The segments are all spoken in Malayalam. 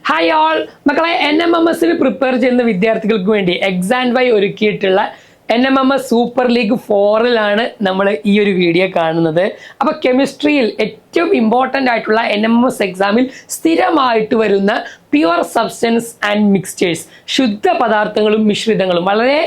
ഹായ് ഓൾ മക്കളെ, NMMS പ്രിപ്പയർ ചെയ്യുന്ന വിദ്യാർത്ഥികൾക്ക് വേണ്ടി എക്സാം വൈ ഒരുക്കിയിട്ടുള്ള NMMS സൂപ്പർ ലീഗ് 4-ലാണ് നമ്മൾ ഈ ഒരു വീഡിയോ കാണുന്നത്. അപ്പോൾ കെമിസ്ട്രിയിൽ ഏറ്റവും ഇമ്പോർട്ടൻ്റ് ആയിട്ടുള്ള NMMS എക്സാമിൽ സ്ഥിരമായിട്ട് വരുന്ന പ്യുവർ സബ്സ്റ്റൻസ് ആൻഡ് മിക്സ്ചേഴ്സ്, ശുദ്ധ പദാർത്ഥങ്ങളും മിശ്രിതങ്ങളും, വളരെ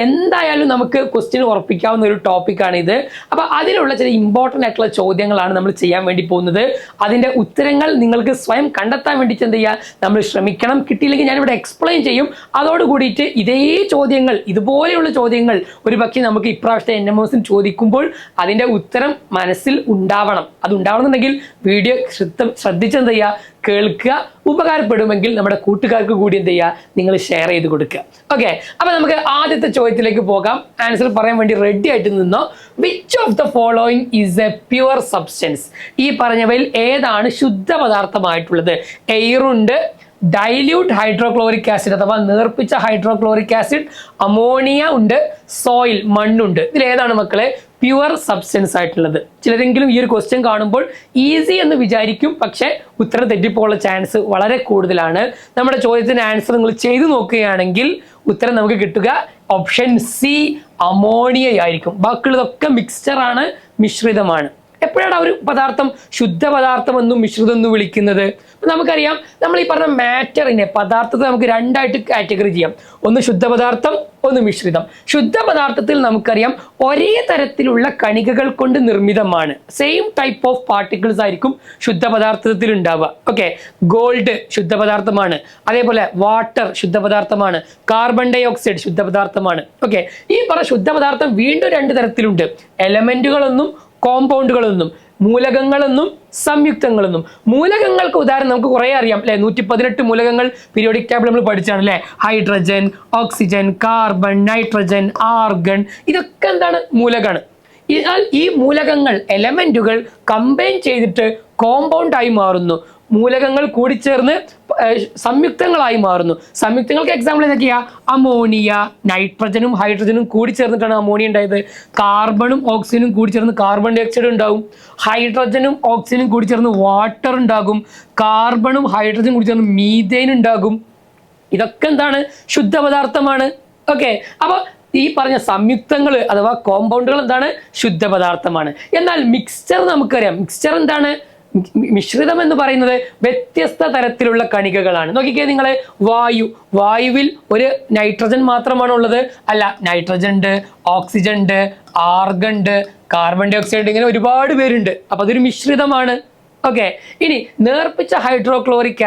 എന്തായാലും നമുക്ക് ക്വസ്റ്റ്യൻ ഉറപ്പിക്കാവുന്ന ഒരു ടോപ്പിക്കാണ് ഇത്. അപ്പോൾ അതിലുള്ള ചില ഇമ്പോർട്ടൻ്റ് ആയിട്ടുള്ള ചോദ്യങ്ങളാണ് നമ്മൾ ചെയ്യാൻ വേണ്ടി പോകുന്നത്. അതിൻ്റെ ഉത്തരങ്ങൾ നിങ്ങൾക്ക് സ്വയം കണ്ടെത്താൻ വേണ്ടിയിട്ട് എന്ത് ചെയ്യുക, നമ്മൾ ശ്രമിക്കണം. കിട്ടിയില്ലെങ്കിൽ ഞാനിവിടെ എക്സ്പ്ലെയിൻ ചെയ്യും. അതോടുകൂടിയിട്ട് ഇതേ ചോദ്യങ്ങൾ, ഇതുപോലെയുള്ള ചോദ്യങ്ങൾ ഒരു പക്ഷേ നമുക്ക് ഇപ്രാവശ്യത്തെ NMMS ചോദിക്കുമ്പോൾ അതിൻ്റെ ഉത്തരം മനസ്സിൽ ഉണ്ടാവണം. അത് ഉണ്ടാവണമെന്നുണ്ടെങ്കിൽ വീഡിയോ ശ്രദ്ധിച്ചെന്ത് ചെയ്യുക, കേൾക്കുക. ഉപകാരപ്പെടുമെങ്കിൽ നമ്മുടെ കൂട്ടുകാർക്ക് കൂടി എന്ത് ചെയ്യുക, നിങ്ങൾ ഷെയർ ചെയ്ത് കൊടുക്കുക. ഓക്കെ, അപ്പൊ നമുക്ക് ആദ്യത്തെ ചോദ്യത്തിലേക്ക് പോകാം. ആൻസർ പറയാൻ വേണ്ടി റെഡി ആയിട്ട് നിന്നോ. Which of the following is A pure substance? ഈ പറഞ്ഞവയിൽ ഏതാണ് ശുദ്ധ പദാർത്ഥമായിട്ടുള്ളത്? എയറുണ്ട്, ഡൈല്യൂട്ട് ഹൈഡ്രോക്ലോറിക് ആസിഡ് അഥവാ നേർപ്പിച്ച ഹൈഡ്രോക്ലോറിക് ആസിഡ്, അമോണിയ ഉണ്ട്, സോയിൽ മണ്ണുണ്ട്. ഇതിലേതാണ് മക്കളെ പ്യുവർ സബ്സ്റ്റൻസ് ആയിട്ടുള്ളത്? ചിലരെങ്കിലും ഈ ഒരു ക്വസ്റ്റ്യൻ കാണുമ്പോൾ ഈസി എന്ന് വിചാരിക്കും, പക്ഷേ ഉത്തരം തെറ്റിപ്പോയുള്ള ചാൻസ് വളരെ കൂടുതലാണ്. നമ്മുടെ ചോദ്യത്തിന് ആൻസർ നിങ്ങൾ ചെയ്തു നോക്കുകയാണെങ്കിൽ ഉത്തരം നമുക്ക് കിട്ടുക ഓപ്ഷൻ സി, അമോണിയ ആയിരിക്കും. ബാക്കിയുള്ളതൊക്കെ മിക്സ്ചറാണ്, മിശ്രിതമാണ്. എപ്പോഴാണ് ഒരു പദാർത്ഥം ശുദ്ധ പദാർത്ഥം എന്നും മിശ്രിതം എന്നും വിളിക്കുന്നത്? നമുക്കറിയാം, നമ്മൾ ഈ പറഞ്ഞ മാറ്ററിനെ, പദാർത്ഥത്തെ നമുക്ക് രണ്ടായിട്ട് കാറ്റഗറി ചെയ്യാം. ഒന്ന് ശുദ്ധ പദാർത്ഥം, ഒന്ന് മിശ്രിതം. ശുദ്ധ പദാർത്ഥത്തിൽ നമുക്കറിയാം ഒരേ തരത്തിലുള്ള കണികകൾ കൊണ്ട് നിർമ്മിതമാണ്. സെയിം ടൈപ്പ് ഓഫ് പാർട്ടിക്കിൾസ് ആയിരിക്കും ശുദ്ധ പദാർത്ഥത്തിൽ ഉണ്ടാവുക. ഓക്കെ, ഗോൾഡ് ശുദ്ധ പദാർത്ഥമാണ്, അതേപോലെ വാട്ടർ ശുദ്ധ പദാർത്ഥമാണ്, കാർബൺ ഡൈ ഓക്സൈഡ് ശുദ്ധ പദാർത്ഥമാണ്. ഓക്കെ, ഈ പറഞ്ഞ ശുദ്ധ പദാർത്ഥം വീണ്ടും രണ്ട് തരത്തിലുണ്ട്. എലമെന്റുകളൊന്നും കോമ്പൗണ്ടുകളൊന്നും, മൂലകങ്ങളെന്നും സംയുക്തങ്ങളെന്നും. മൂലകങ്ങൾക്ക് ഉദാഹരണം നമുക്ക് കുറേ അറിയാം അല്ലെ. 118 മൂലകങ്ങൾ പീരിയോഡിക് ടേബിൾ നമ്മൾ പഠിച്ചാണ് അല്ലെ. Hydrogen, oxygen, carbon, nitrogen, argon, ഇതൊക്കെ എന്താണ്? മൂലകമാണ്. എന്നാൽ ഈ മൂലകങ്ങൾ, എലമെന്റുകൾ കമ്പൈൻ ചെയ്തിട്ട് കോമ്പൗണ്ടായി മാറുന്നു. മൂലകങ്ങൾ കൂടിച്ചേർന്ന് സംയുക്തങ്ങളായി മാറുന്നു. സംയുക്തങ്ങൾക്ക് എക്സാമ്പിൾ എന്തൊക്കെയാ? അമോണിയ, നൈട്രജനും ഹൈഡ്രജനും കൂടി ചേർന്നിട്ടാണ് അമോണിയ ഉണ്ടായത്. കാർബണും ഓക്സിജനും കൂടി ചേർന്ന് കാർബൺ ഡൈ ഓക്സൈഡ് ഉണ്ടാവും. ഹൈഡ്രജനും ഓക്സിജനും കൂടി ചേർന്ന് വാട്ടർ ഉണ്ടാകും. കാർബണും ഹൈഡ്രജനും കൂടി ചേർന്ന് മീഥേൻ ഉണ്ടാകും. ഇതൊക്കെ എന്താണ്? ശുദ്ധ പദാർത്ഥമാണ്. ഓക്കെ, അപ്പൊ ഈ പറഞ്ഞ സംയുക്തങ്ങൾ അഥവാ കോമ്പൗണ്ടുകൾ എന്താണ്? ശുദ്ധ പദാർത്ഥമാണ്. എന്നാൽ മിക്സ്ചർ നമുക്കറിയാം. മിക്സ്ചർ എന്താണ്? മിശ്രിതം എന്ന് പറയുന്നത് വ്യത്യസ്ത തരത്തിലുള്ള കണികകളാണ്. നോക്കിക്കേ നിങ്ങളെ, വായുവിൽ ഒരു നൈട്രജൻ മാത്രമാണ് ഉള്ളത്? അല്ല, നൈട്രജൻ ഉണ്ട്, ഓക്സിജൻ ഉണ്ട്, ആർഗൺ ഉണ്ട്, കാർബൺ ഡൈ ഓക്സൈഡ്, ഇങ്ങനെ ഒരുപാട് പേരുണ്ട്. അപ്പൊ അതൊരു മിശ്രിതമാണ്. ഓക്കെ, ഇനി നേർപ്പിച്ച ഹൈഡ്രോക്ലോറിക്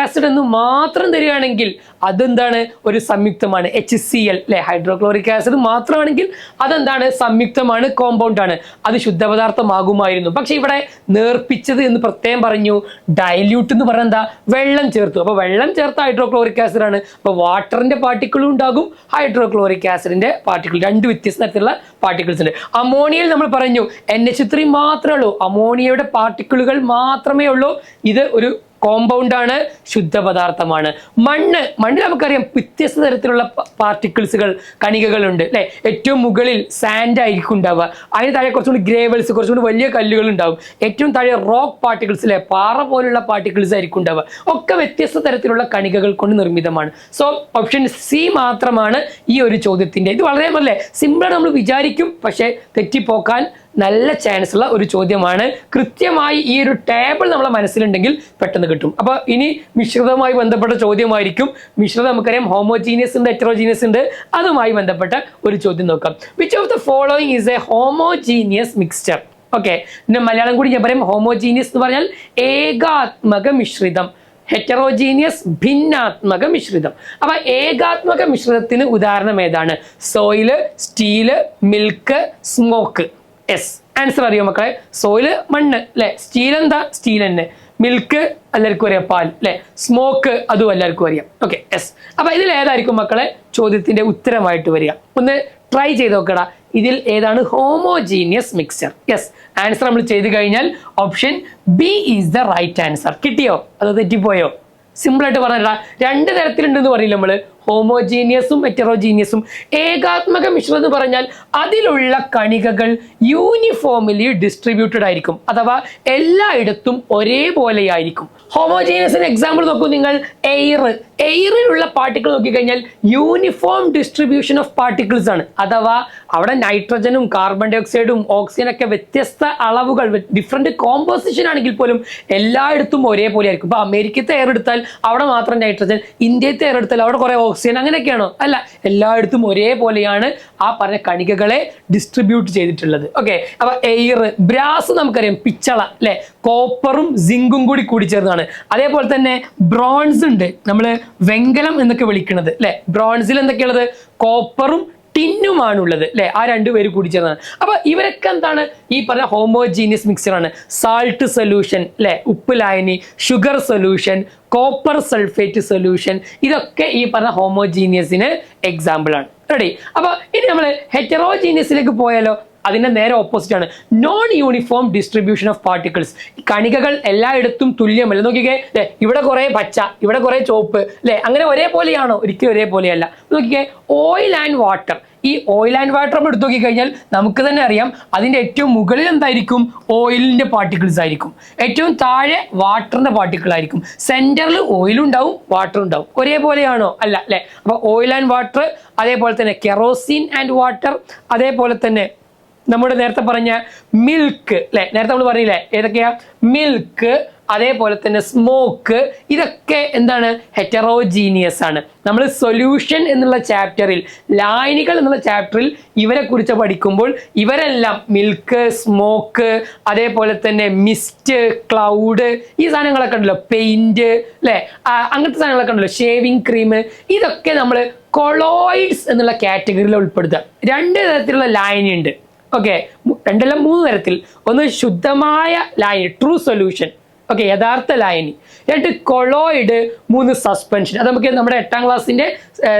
ആസിഡ് എന്ന് മാത്രം തരികയാണെങ്കിൽ അതെന്താണ്? ഒരു സംയുക്തമാണ്. HCl അല്ലെ, ഹൈഡ്രോക്ലോറിക് ആസിഡ് മാത്രമാണെങ്കിൽ അതെന്താണ്? സംയുക്തമാണ്, കോമ്പൗണ്ടാണ്. അത് ശുദ്ധപദാർത്ഥമാകുമായിരുന്നു. പക്ഷെ ഇവിടെ നേർപ്പിച്ചത് എന്ന് പ്രത്യേകം പറഞ്ഞു. ഡൈല്യൂട്ട് എന്ന് പറഞ്ഞാൽ എന്താ? വെള്ളം ചേർത്തു. അപ്പൊ വെള്ളം ചേർത്ത ഹൈഡ്രോക്ലോറിക് ആസിഡ് ആണ്. അപ്പൊ വാട്ടറിന്റെ പാർട്ടിക്കിളും ഉണ്ടാകും, ഹൈഡ്രോക്ലോറിക് ആസിഡിന്റെ പാർട്ടിക്കിൾ, രണ്ട് വ്യത്യസ്ത തരത്തിലുള്ള പാർട്ടിക്കിൾസ് ഉണ്ട്. അമോണിയയിൽ നമ്മൾ പറഞ്ഞു NH3 മാത്രമേ ഉള്ളൂ. അമോണിയയുടെ പാർട്ടിക്കിളുകൾ മാത്രമേ ഉള്ളൂ. ഇത് ഒരു കോമ്പൗണ്ടാണ്, ശുദ്ധ പദാർത്ഥമാണ്. മണ്ണിൽ നമുക്കറിയാം വ്യത്യസ്ത തരത്തിലുള്ള പാർട്ടിക്കിൾസുകൾ, കണികകളുണ്ട് അല്ലെ. ഏറ്റവും മുകളിൽ സാൻഡ് ആയിരിക്കും ഉണ്ടാവുക. അതിന് താഴെ കുറച്ചുകൂടി ഗ്രേവൽസ്, കുറച്ചുകൂടി വലിയ കല്ലുകൾ ഉണ്ടാവും. ഏറ്റവും താഴെ റോക്ക് പാർട്ടിക്കിൾസ് അല്ലെ, പാറ പോലുള്ള പാർട്ടിക്കിൾസ് ആയിരിക്കും ഉണ്ടാവുക. ഒക്കെ വ്യത്യസ്ത തരത്തിലുള്ള കണികകൾ കൊണ്ട് നിർമ്മിതമാണ്. സോ ഓപ്ഷൻ സി മാത്രമാണ് ഈ ഒരു ചോദ്യത്തിന്റെ. ഇത് വളരെ അല്ലേ സിമ്പിളാണ് നമ്മൾ വിചാരിക്കും, പക്ഷേ തെറ്റിപ്പോക്കാൻ നല്ല ചാൻസ് ഉള്ള ഒരു ചോദ്യമാണ്. കൃത്യമായി ഈ ഒരു ടേബിൾ നമ്മളെ മനസ്സിലുണ്ടെങ്കിൽ പെട്ടെന്ന് കിട്ടും. അപ്പൊ ഇനി മിശ്രിതവുമായി ബന്ധപ്പെട്ട ചോദ്യമായിരിക്കും. മിശ്രിതം നമുക്കറിയാം ഹോമോജീനിയസ് ഉണ്ട്, ഹെറ്ററോജീനിയസ് ഉണ്ട്. അതുമായി ബന്ധപ്പെട്ട ഒരു ചോദ്യം നോക്കാം. Which of the following is A homogeneous mixture? Okay, പിന്നെ മലയാളം കൂടി ഞാൻ പറയും. ഹോമോജീനിയസ് എന്ന് പറഞ്ഞാൽ ഏകാത്മക മിശ്രിതം, ഹെറ്ററോജീനിയസ് ഭിന്നാത്മക മിശ്രിതം. അപ്പൊ ഏകാത്മക മിശ്രിതത്തിന് ഉദാഹരണം ഏതാണ്? Soil, steel, milk, smoke. Answer അറിയോ മക്കളെ? സോയില് മണ്ണ് അല്ലെ, സ്റ്റീൽ എന്താ? സ്റ്റീൽ തന്നെ. മിൽക്ക് എല്ലാവർക്കും അറിയാം, പാൽ അല്ലെ. സ്മോക്ക് അതും എല്ലാവർക്കും അറിയാം. ഓക്കെ, അപ്പൊ ഇതിൽ ഏതായിരിക്കും മക്കളെ ചോദ്യത്തിന്റെ ഉത്തരമായിട്ട് വരിക? ഒന്ന് ട്രൈ ചെയ്ത് നോക്കടാ. ഇതിൽ ഏതാണ് ഹോമോജീനിയസ് മിക്സ്ചർ? ആൻസർ നമ്മൾ ചെയ്ത് കഴിഞ്ഞാൽ option B is the right answer. കിട്ടിയോ? അത് തെറ്റിപ്പോയോ? സിമ്പിൾ ആയിട്ട് പറഞ്ഞാ രണ്ട് തരത്തിലുണ്ടെന്ന് പറയില്ല നമ്മള്. ഹോമോജീനിയസും ഹെറ്ററോജീനിയസും. ഏകാത്മക മിശ്രിതം എന്ന് പറഞ്ഞാൽ അതിലുള്ള കണികകൾ യൂണിഫോംലി ഡിസ്ട്രിബ്യൂട്ടഡ് ആയിരിക്കും, അഥവാ എല്ലായിടത്തും ഒരേപോലെയായിരിക്കും. ഹോമോജീനിയസിന് എക്സാമ്പിൾ നോക്കൂ നിങ്ങൾ. എയറിലുള്ള പാർട്ടിക്കിൾ നോക്കിക്കഴിഞ്ഞാൽ യൂണിഫോം ഡിസ്ട്രിബ്യൂഷൻ ഓഫ് പാർട്ടിക്കിൾസ് ആണ്, അഥവാ അവിടെ നൈട്രജനും കാർബൺ ഡൈ ഓക്സൈഡും ഓക്സിജനൊക്കെ വ്യത്യസ്ത അളവുകൾ, ഡിഫറെന്റ് കോമ്പോസിഷൻ ആണെങ്കിൽ പോലും എല്ലായിടത്തും ഒരേപോലെ ആയിരിക്കും. ഇപ്പൊ അമേരിക്കത്തെ എയർ എടുത്താൽ അവിടെ മാത്രം നൈട്രജൻ, ഇന്ത്യത്തെ എയർ എടുത്താൽ അവിടെ കുറെ ഓക്സിജൻ, അങ്ങനെയൊക്കെയാണോ? അല്ല, എല്ലായിടത്തും ഒരേപോലെയാണ് ആ പറഞ്ഞ കണികകളെ ഡിസ്ട്രിബ്യൂട്ട് ചെയ്തിട്ടുള്ളത്. ഓക്കെ, അപ്പൊ എയർ, ബ്രാസ് നമുക്കറിയാം, പിച്ചള അല്ലെ, കോപ്പറും സിങ്കും കൂടി ചേർന്നാണ്. അതേപോലെ തന്നെ ബ്രോൺസ് ഉണ്ട്, നമ്മൾ വെങ്കലം എന്നൊക്കെ വിളിക്കുന്നത് അല്ലെ. ബ്രോൺസിൽ എന്തൊക്കെയുള്ളത്? കോപ്പറും ടിന്നുമാണുള്ളത് അല്ലെ. ആ രണ്ടുപേര് കൂടി ചേർന്നാണ്. അപ്പൊ ഇവരൊക്കെ എന്താണ്? ഈ പറഞ്ഞ ഹോമോജീനിയസ് മിക്സർ ആണ്. സാൾട്ട് സൊല്യൂഷൻ അല്ലെ, ഉപ്പ് ലായനി, sugar solution, copper sulphate solution, ഇതൊക്കെ ഈ പറഞ്ഞ ഹോമോജീനിയസിന് എക്സാമ്പിൾ ആണ്. റെഡി? അപ്പൊ ഇനി നമ്മൾ ഹെറ്ററോജീനിയസിലേക്ക് പോയാലോ? അതിന്റെ നേരെ ഓപ്പോസിറ്റ് ആണ് non uniform distribution of particles. കണികകൾ എല്ലായിടത്തും തുല്യമല്ല. നോക്കിക്കേ, അല്ലെ, ഇവിടെ കുറെ പച്ച, ഇവിടെ കുറെ ചുവപ്പ് അല്ലെ, അങ്ങനെ ഒരേപോലെയാണോ? ഒരിക്കലും ഒരേപോലെയല്ല. നോക്കിക്കേ, ഓയിൽ ആൻഡ് വാട്ടർ. ഈ ഓയിൽ ആൻഡ് വാട്ടർ നമ്മൾ എടുത്തു നോക്കിക്കഴിഞ്ഞാൽ നമുക്ക് തന്നെ അറിയാം, അതിന്റെ ഏറ്റവും മുകളിൽ എന്തായിരിക്കും? ഓയിലിന്റെ പാർട്ടിക്കിൾസ് ആയിരിക്കും. ഏറ്റവും താഴെ വാട്ടറിന്റെ പാർട്ടിക്കിൾ ആയിരിക്കും. സെന്ററിൽ ഓയിലും ഉണ്ടാവും, വാട്ടറും ഉണ്ടാവും. ഒരേപോലെയാണോ? അല്ല അല്ലെ. അപ്പൊ ഓയിൽ ആൻഡ് വാട്ടർ, അതേപോലെ തന്നെ കെറോസിൻ ആൻഡ് വാട്ടർ, അതേപോലെ തന്നെ നമ്മുടെ നേരത്തെ പറഞ്ഞ മിൽക്ക് അല്ലെ, നേരത്തെ നമ്മൾ പറഞ്ഞില്ലേ ഏതൊക്കെയാ? മിൽക്ക്, അതേപോലെ തന്നെ സ്മോക്ക്, ഇതൊക്കെ എന്താണ്? ഹെറ്ററോജീനിയസ് ആണ്. നമ്മൾ സൊല്യൂഷൻ എന്നുള്ള ചാപ്റ്ററിൽ, ലായനികൾ എന്നുള്ള ചാപ്റ്ററിൽ ഇവരെ കുറിച്ച് പഠിക്കുമ്പോൾ ഇവരെല്ലാം മിൽക്ക്, സ്മോക്ക്, അതേപോലെ തന്നെ മിസ്റ്റ്, ക്ലൗഡ്, ഈ സാധനങ്ങളൊക്കെ ഉണ്ടല്ലോ, പെയിന്റ് അല്ലെ, അങ്ങനത്തെ സാധനങ്ങളൊക്കെ ഉണ്ടല്ലോ, ഷേവിങ് ക്രീം, ഇതൊക്കെ നമ്മൾ കൊളോയിഡ്സ് എന്നുള്ള കാറ്റഗറിയിൽ ഉൾപ്പെടുത്തുക. രണ്ട് തരത്തിലുള്ള ലായനി ഉണ്ട്. ഓക്കെ, രണ്ടല്ല മൂന്ന് തരത്തിൽ. ഒന്ന് ശുദ്ധമായ ലായനി, ട്രൂ സൊല്യൂഷൻ, ഓക്കെ, യഥാർത്ഥ ലായനി. രണ്ട് കൊളോയിഡ്, മൂന്ന് സസ്പെൻഷൻ. അത് നമുക്ക് നമ്മുടെ 8ാം ക്ലാസ്സിന്റെ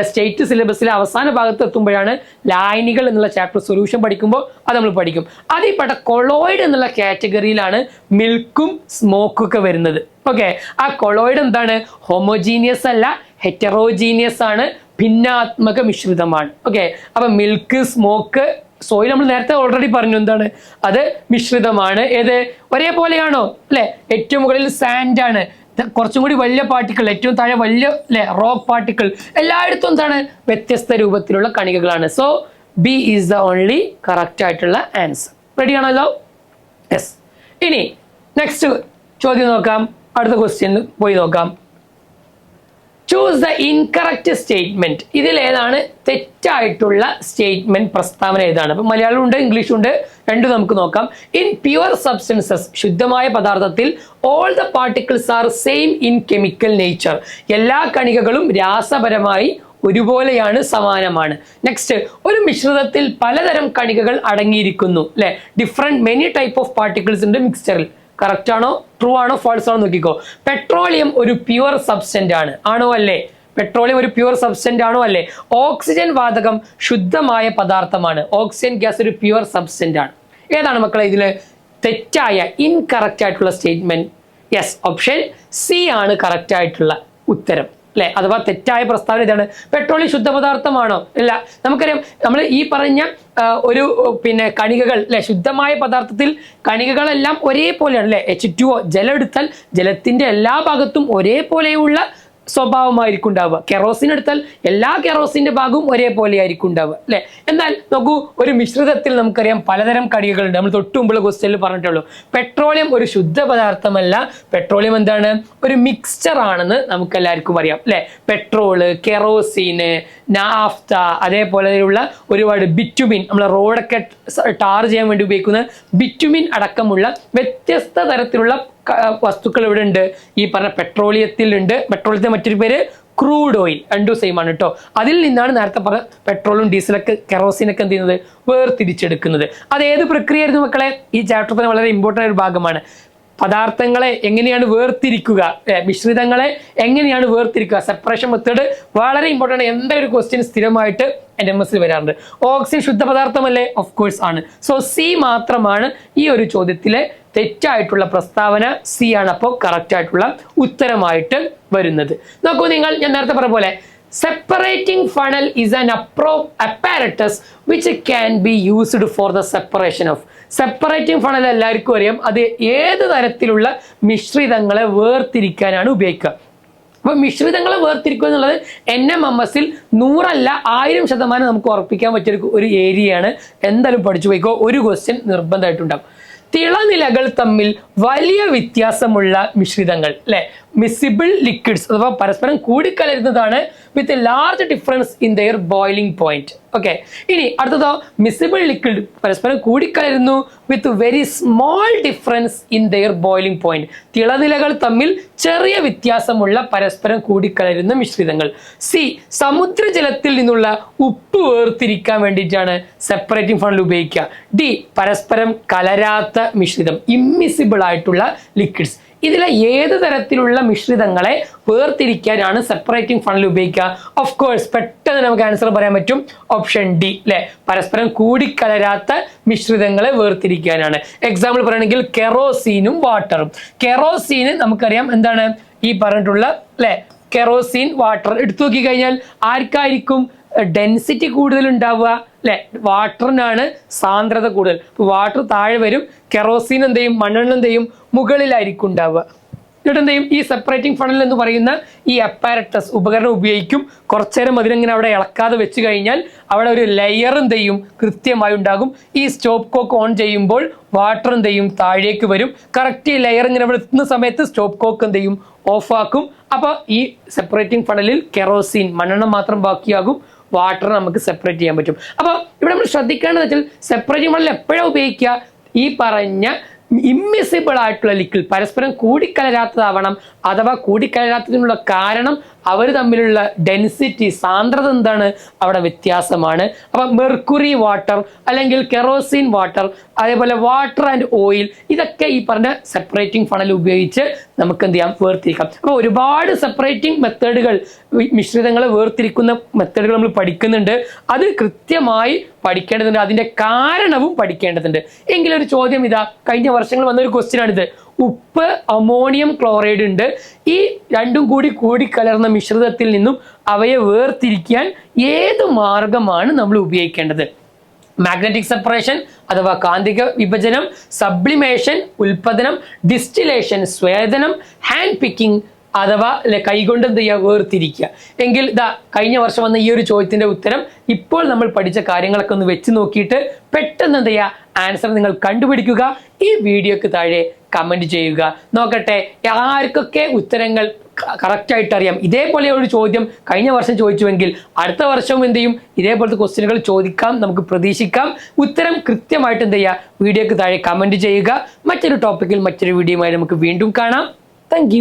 സ്റ്റേറ്റ് സിലബസിലെ അവസാന ഭാഗത്ത് എത്തുമ്പോഴാണ് ലായനികൾ എന്നുള്ള ചാപ്റ്റർ സൊല്യൂഷൻ പഠിക്കുമ്പോൾ അത് നമ്മൾ പഠിക്കും. അതിൽപ്പെട്ട കൊളോയിഡ് എന്നുള്ള കാറ്റഗറിയിലാണ് മിൽക്കും സ്മോക്കും ഒക്കെ വരുന്നത്. ഓക്കെ, ആ കൊളോയിഡ് എന്താണ്? ഹോമോജീനിയസ് അല്ല, ഹെറ്ററോജീനിയസ് ആണ്, ഭിന്നാത്മക മിശ്രിതമാണ്. ഓക്കെ, അപ്പൊ മിൽക്ക്, സ്മോക്ക്, സോയിൽ നമ്മൾ നേരത്തെ ഓൾറെഡി പറഞ്ഞു എന്താണ്? അത് മിശ്രിതമാണ്. ഏത്? ഒരേപോലെയാണോ? അല്ലെ. ഏറ്റവും മുകളിൽ സാൻഡ് ആണ്, കുറച്ചും കൂടി വലിയ പാർട്ടിക്കിൾ, ഏറ്റവും താഴെ വലിയ അല്ലെ റോക്ക് പാർട്ടിക്കിൾ. എല്ലായിടത്തും എന്താണ്? വ്യത്യസ്ത രൂപത്തിലുള്ള കണികകളാണ്. So B is the only correct ആയിട്ടുള്ള ആൻസർ. റെഡി ആണല്ലോ? യെസ്. ഇനി നെക്സ്റ്റ് ചോദ്യം നോക്കാം. അടുത്ത ക്വസ്റ്റ്യൻ പോയി നോക്കാം. Choose the incorrect statement. ഇതിൽ ഏതാണ് തെറ്റായിട്ടുള്ള സ്റ്റേറ്റ്മെന്റ്? പ്രസ്താവന ഏതാണ്? അപ്പൊ മലയാളം ഉണ്ട്, ഇംഗ്ലീഷും ഉണ്ട്, രണ്ടും നമുക്ക് നോക്കാം. ഇൻ പ്യുവർ സബ്സ്റ്റൻസസ്, ശുദ്ധമായ പദാർത്ഥത്തിൽ, all the particles are same in chemical nature. എല്ലാ കണികകളും രാസപരമായി ഒരുപോലെയാണ്, സമാനമാണ്. നെക്സ്റ്റ്, ഒരു മിശ്രിതത്തിൽ പലതരം കണികകൾ അടങ്ങിയിരിക്കുന്നു അല്ലെ. Different many type of particles ഉണ്ട് മിക്സ്ചറിൽ. കറക്റ്റ് ആണോ, ട്രൂ ആണോ, ഫാൾസ് ആണോ നോക്കിക്കോ. പെട്രോളിയം ഒരു പ്യുവർ സബ്സ്റ്റന്റ് ആണ്, ആണോ അല്ലേ? പെട്രോളിയം ഒരു പ്യുവർ സബ്സ്റ്റന്റ് ആണോ അല്ലേ? ഓക്സിജൻ വാതകം ശുദ്ധമായ പദാർത്ഥമാണ്. ഓക്സിജൻ ഗ്യാസ് ഒരു പ്യുവർ സബ്സ്റ്റന്റ് ആണ്. ഏതാണ് മക്കളെ ഇതിൽ തെറ്റായ, ഇൻകറക്റ്റ് ആയിട്ടുള്ള സ്റ്റേറ്റ്മെന്റ്? യെസ്, ഓപ്ഷൻ സി ആണ് കറക്റ്റ് ആയിട്ടുള്ള ഉത്തരം അല്ലെ. അഥവാ തെറ്റായ പ്രസ്താവന ഇതാണ്. പെട്രോളിയം ശുദ്ധപദാർത്ഥമാണോ? ഇല്ല. നമുക്കറിയാം, നമ്മൾ ഈ പറഞ്ഞ ഒരു കണികകൾ അല്ലെ, ശുദ്ധമായ പദാർത്ഥത്തിൽ കണികകളെല്ലാം ഒരേപോലെയാണ് അല്ലെ. H2O, ജലം എടുത്താൽ ജലത്തിന്റെ എല്ലാ ഭാഗത്തും ഒരേപോലെയുള്ള സ്വഭാവമായിരിക്കും ഉണ്ടാവുക. കെറോസിൻ എടുത്താൽ എല്ലാ കെറോസിന്റെ ഭാഗവും ഒരേപോലെ ആയിരിക്കും ഉണ്ടാവുക അല്ലെ. എന്നാൽ നോക്കൂ, ഒരു മിശ്രിതത്തിൽ നമുക്കറിയാം പലതരം കണികകളുണ്ട്. നമ്മൾ തൊട്ട് മുമ്പുള്ള ക്വസ്റ്റ്യനിൽ പറഞ്ഞിട്ടുള്ളൂ, പെട്രോളിയം ഒരു ശുദ്ധ പദാർത്ഥമല്ല, പെട്രോളിയം എന്താണ്? ഒരു മിക്സ്ചർ ആണെന്ന് നമുക്ക് എല്ലാവർക്കും അറിയാം അല്ലെ. പെട്രോള്, കെറോസിന്, നാഫ്ത, അതേപോലെയുള്ള ഒരുപാട് ബിറ്റുമിൻ, നമ്മൾ റോഡൊക്കെ ടാർ ചെയ്യാൻ വേണ്ടി ഉപയോഗിക്കുന്ന ബിറ്റുമിൻ അടക്കമുള്ള വ്യത്യസ്ത തരത്തിലുള്ള വസ്തുക്കൾ ഇവിടെ ഉണ്ട്. ഈ പറഞ്ഞ പെട്രോളിയത്തിൽ ഉണ്ട്. പെട്രോളിയത്തിന്റെ മറ്റൊരു പേര് ക്രൂഡ് ഓയിൽ. രണ്ടും സെയിം ആണ് കേട്ടോ. അതിൽ നിന്നാണ് നേരത്തെ പറഞ്ഞ പെട്രോളും ഡീസലൊക്കെ കെറോസിനൊക്കെ എന്ത് ചെയ്യുന്നത്? വേർതിരിച്ചെടുക്കുന്നത്. അത് ഏത് പ്രക്രിയ ആയിരുന്നു മക്കളെ? ഈ ചാപ്റ്റർ തന്നെ വളരെ ഇമ്പോർട്ടൻ്റ് ഒരു ഭാഗമാണ്. പദാർത്ഥങ്ങളെ എങ്ങനെയാണ് വേർതിരിക്കുക, മിശ്രിതങ്ങളെ എങ്ങനെയാണ് വേർതിരിക്കുക, സെപ്പറേഷൻ മെത്തേഡ് വളരെ ഇമ്പോർട്ടൻ്റ്. എന്തൊരു ക്വസ്റ്റ്യൻ സ്ഥിരമായിട്ട് NMS വരാറുണ്ട്. ഓക്സിജൻ ശുദ്ധ പദാർത്ഥമല്ലേ? ഓഫ് കോഴ്സ് ആണ്. സോ സി മാത്രമാണ് ഈ ഒരു ചോദ്യത്തിലെ തെറ്റായിട്ടുള്ള പ്രസ്താവന. സി ആണ് അപ്പോൾ കറക്റ്റ് ആയിട്ടുള്ള ഉത്തരമായിട്ട് വരുന്നത്. നോക്കൂ നിങ്ങൾ, ഞാൻ നേരത്തെ പറഞ്ഞ പോലെ Separating funnel is an apparatus which can be used for the separation of. Separating funnel എല്ലാവർക്കും അറിയാം, അത് ഏത് തരത്തിലുള്ള മിശ്രിതങ്ങളെ വേർതിരിക്കാനാണ് ഉപയോഗിക്കുക. അപ്പോൾ മിശ്രിതങ്ങളെ വേർതിരിക്കുക എന്നുള്ളത് NMMS-ൽ 100 അല്ല 1000% നമുക്ക് ഉറപ്പിക്കാൻ പറ്റിയ ഒരു ഏരിയയാണ്. എന്തായാലും പഠിച്ചു പോയിക്കോ, ഒരു ക്വസ്റ്റ്യൻ നിർബന്ധമായിട്ടുണ്ടാകും. തിളനിലകൾ തമ്മിൽ വലിയ വ്യത്യാസമുള്ള മിശ്രിതങ്ങൾ അല്ലെ, മിസിബിൾ ലിക്വിഡ്സ് അഥവാ പരസ്പരം കൂടിക്കലരുന്നതാണ് with large difference in their boiling point. Okay, ഇനി അടുത്തതോ മിസിബിൾ ലിക്വിഡ് പരസ്പരം കൂടിക്കലരുന്നു with very small difference in their boiling point. തിളനിലകൾ തമ്മിൽ ചെറിയ വ്യത്യാസമുള്ള പരസ്പരം കൂടിക്കലരുന്ന മിശ്രിതങ്ങൾ. സി, സമുദ്രജലത്തിൽ നിന്നുള്ള ഉപ്പ് വേർതിരിക്കാൻ വേണ്ടിയിട്ടാണ് സെപ്പറേറ്റിംഗ് ഫണൽ ഉപയോഗിക്കുക. ഡി, പരസ്പരം കലരാത്ത മിശ്രിതം, ഇമ്മിസിബിൾ ആയിട്ടുള്ള ലിക്വിഡ്സ്. ഇതിലെ ഏത് തരത്തിലുള്ള മിശ്രിതങ്ങളെ വേർതിരിക്കാനാണ് സെപ്പറേറ്റിംഗ് ഫണൽ ഉപയോഗിക്കുക? ഓഫ് കോഴ്സ് പെട്ടെന്ന് നമുക്ക് ആൻസർ പറയാൻ പറ്റും, ഓപ്ഷൻ ഡി അല്ലെ, പരസ്പരം കൂടിക്കലരാത്ത മിശ്രിതങ്ങളെ വേർതിരിക്കാനാണ്. എക്സാമ്പിൾ പറയുകയാണെങ്കിൽ കെറോസീനും വാട്ടറും. കെറോസീന് നമുക്കറിയാം എന്താണ് ഈ പറഞ്ഞിട്ടുള്ള അല്ലെ, കെറോസീൻ വാട്ടർ എടുത്തു നോക്കി കഴിഞ്ഞാൽ ആർക്കായിരിക്കും ഡെൻസിറ്റി കൂടുതൽ ഉണ്ടാവുക അല്ലെ? വാട്ടറിനാണ് സാന്ദ്രത കൂടുതൽ. വാട്ടർ താഴെ വരും, കെറോസീൻ എന്ത് ചെയ്യും, മണ്ണെണ്ണ എന്ത് ചെയ്യും, മുകളിലായിരിക്കും ഉണ്ടാവുക. എന്നിട്ട് എന്ത് ചെയ്യും, ഈ സെപ്പറേറ്റിംഗ് ഫണൽ എന്ന് പറയുന്ന ഈ അപ്പാരറ്റസ് ഉപകരണം ഉപയോഗിക്കും. കുറച്ചേരം അതിനെങ്ങനെ അവിടെ ഇളക്കാതെ വെച്ച് കഴിഞ്ഞാൽ അവിടെ ഒരു ലെയർ എന്ത് ചെയ്യും, കൃത്യമായി ഉണ്ടാകും. ഈ സ്റ്റോപ്പ് കോക്ക് ഓൺ ചെയ്യുമ്പോൾ വാട്ടർ എന്ത് ചെയ്യും, താഴേക്ക് വരും. കറക്റ്റ് ഈ ലെയർ ഇങ്ങനെ അവിടെ എത്തുന്ന സമയത്ത് സ്റ്റോപ്പ് കോക്ക് എന്ത് ചെയ്യും, ഓഫ് ആക്കും. അപ്പോൾ ഈ സെപ്പറേറ്റിംഗ് ഫണലിൽ കെറോസീൻ മണ്ണെണ്ണ മാത്രം ബാക്കിയാകും, വാട്ടർ നമുക്ക് സെപ്പറേറ്റ് ചെയ്യാൻ പറ്റും. അപ്പോൾ ഇവിടെ നമ്മൾ ശ്രദ്ധിക്കേണ്ടത് വെച്ചാൽ സെപ്പറേറ്റിംഗ് ഫണൽ എപ്പോഴാണ് ഉപയോഗിക്കുക? ഈ പറഞ്ഞ ഇമ്മിസിബിൾ ആയിട്ടുള്ള ലിക്വിഡ് പരസ്പരം കൂടിക്കലരാത്തതാവണം. അഥവാ കൂടിക്കലരാത്തതിനുള്ള കാരണം അവർ തമ്മിലുള്ള ഡെൻസിറ്റി, സാന്ദ്രത എന്താണ്, അവിടെ വ്യത്യാസമാണ്. അപ്പം മെർക്കുറി വാട്ടർ അല്ലെങ്കിൽ കെറോസിൻ വാട്ടർ, അതേപോലെ വാട്ടർ ആൻഡ് ഓയിൽ, ഇതൊക്കെ ഈ പറഞ്ഞ സെപ്പറേറ്റിംഗ് ഫണൽ ഉപയോഗിച്ച് നമുക്ക് എന്ത് ചെയ്യാം, വേർതിരിക്കാം. അപ്പോൾ ഒരുപാട് സെപ്പറേറ്റിംഗ് മെത്തേഡുകൾ, മിശ്രിതങ്ങളെ വേർതിരിക്കുന്ന മെത്തേഡുകൾ നമ്മൾ പഠിക്കുന്നുണ്ട്. അത് കൃത്യമായി പഠിക്കേണ്ടതുണ്ട്, അതിൻ്റെ കാരണവും പഠിക്കേണ്ടതുണ്ട്. എങ്കിലൊരു ചോദ്യം ഇതാ, കഴിഞ്ഞ വർഷങ്ങൾ വന്നൊരു ക്വസ്റ്റ്യൻ ആണിത്. ഉപ്പ്, അമോണിയം ക്ലോറൈഡ് ഉണ്ട്. ഈ രണ്ടും കൂടി കലർന്ന മിശ്രിതത്തിൽ നിന്നും അവയെ വേർതിരിക്കാൻ ഏത് മാർഗമാണ് നമ്മൾ ഉപയോഗിക്കേണ്ടത്? മാഗ്നറ്റിക് സെപ്പറേഷൻ അഥവാ കാന്തിക വിഭജനം, സബ്ലിമേഷൻ ഉൽപാദനം, ഡിസ്റ്റിലേഷൻ സ്വേദനം, ഹാൻഡ് പിക്കിംഗ് അഥവാ കൈകൊണ്ട് എന്ത് ചെയ്യുക, വേർതിരിക്കുക. എങ്കിൽ ഇതാ കഴിഞ്ഞ വർഷം വന്ന ഈ ഒരു ചോദ്യത്തിന്റെ ഉത്തരം ഇപ്പോൾ നമ്മൾ പഠിച്ച കാര്യങ്ങളൊക്കെ ഒന്ന് വെച്ച് നോക്കിയിട്ട് പെട്ടെന്ന് എന്ത് ചെയ്യുക, ആൻസർ നിങ്ങൾ കണ്ടുപിടിക്കുക. ഈ വീഡിയോക്ക് താഴെ കമന്റ് ചെയ്യുക. നോക്കട്ടെ ആർക്കൊക്കെ ഉത്തരങ്ങൾ കറക്റ്റായിട്ട് അറിയാം. ഇതേപോലെ ഒരു ചോദ്യം കഴിഞ്ഞ വർഷം ചോദിച്ചുവെങ്കിൽ അടുത്ത വർഷവും എന്ത് ചെയ്യും, ഇതേപോലത്തെ ക്വസ്റ്റ്യനുകൾ ചോദിക്കാം, നമുക്ക് പ്രതീക്ഷിക്കാം. ഉത്തരം കൃത്യമായിട്ട് എന്ത് ചെയ്യുക, വീഡിയോക്ക് താഴെ കമന്റ് ചെയ്യുക. മറ്റൊരു ടോപ്പിക്കിൽ മറ്റൊരു വീഡിയോയുമായി നമുക്ക് വീണ്ടും കാണാം. താങ്ക്